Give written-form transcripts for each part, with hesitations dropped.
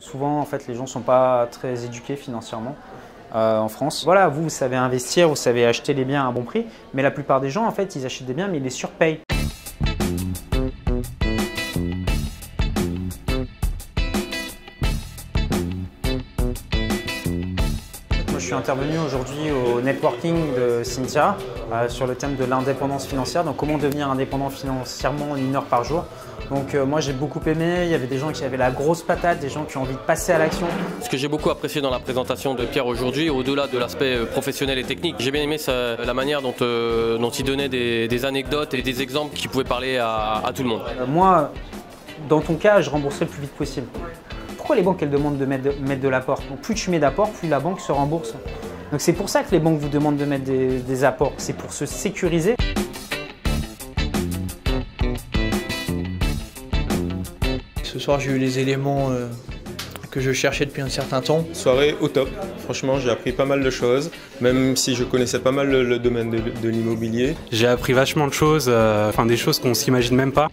Souvent, en fait, les gens ne sont pas très éduqués financièrement en France. Voilà, vous savez investir, vous savez acheter les biens à un bon prix, mais la plupart des gens, en fait, ils achètent des biens, mais ils les surpayent. Je suis intervenu aujourd'hui au networking de Cynthia sur le thème de l'indépendance financière, donc comment devenir indépendant financièrement en 1 heure par jour. Donc moi j'ai beaucoup aimé, il y avait des gens qui avaient la grosse patate, des gens qui ont envie de passer à l'action. Ce que j'ai beaucoup apprécié dans la présentation de Pierre aujourd'hui, au-delà de l'aspect professionnel et technique, j'ai bien aimé la manière dont il donnait des anecdotes et des exemples qui pouvaient parler à tout le monde. Moi, dans ton cas, je rembourserai le plus vite possible. Pourquoi les banques elles demandent de mettre de l'apport? Plus tu mets d'apport, plus la banque se rembourse. Donc c'est pour ça que les banques vous demandent de mettre des apports, c'est pour se sécuriser. Ce soir j'ai eu les éléments que je cherchais depuis un certain temps. Soirée au top, franchement j'ai appris pas mal de choses, même si je connaissais pas mal le domaine de l'immobilier. J'ai appris vachement de choses, des choses qu'on s'imagine même pas.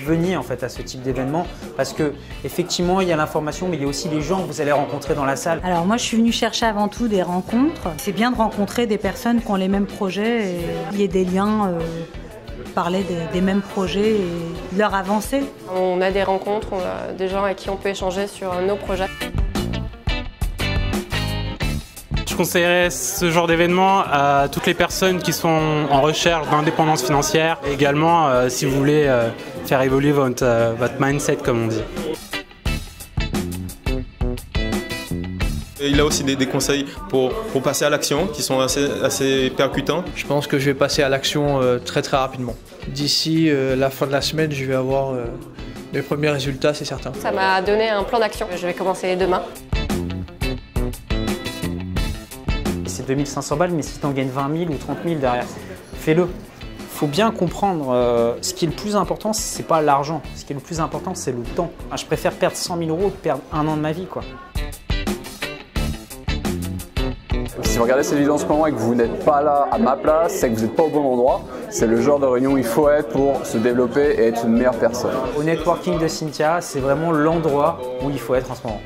Venir en fait à ce type d'événement parce que effectivement il y a l'information mais il y a aussi les gens que vous allez rencontrer dans la salle. Alors moi je suis venue chercher avant tout des rencontres. C'est bien de rencontrer des personnes qui ont les mêmes projets et il y ait des liens, parler des mêmes projets et de leur avancée. On a des rencontres, on a des gens avec qui on peut échanger sur nos projets. Je conseillerais ce genre d'événement à toutes les personnes qui sont en recherche d'indépendance financière et également si vous voulez faire évoluer votre mindset comme on dit. Et il a aussi des conseils pour passer à l'action qui sont assez percutants. Je pense que je vais passer à l'action très rapidement. D'ici la fin de la semaine, je vais avoir mes premiers résultats, c'est certain. Ça m'a donné un plan d'action. Je vais commencer demain. C'est 2500 balles, mais si tu en gagnes 20 000 ou 30 000 derrière, fais-le. Il faut bien comprendre, ce qui est le plus important, ce n'est pas l'argent. Ce qui est le plus important, c'est le temps. Je préfère perdre 100 000 € que perdre 1 an de ma vie, quoi. Si vous regardez cette vidéo en ce moment et que vous n'êtes pas là à ma place, c'est que vous n'êtes pas au bon endroit. C'est le genre de réunion où il faut être pour se développer et être une meilleure personne. Au networking de Cynthia, c'est vraiment l'endroit où il faut être en ce moment.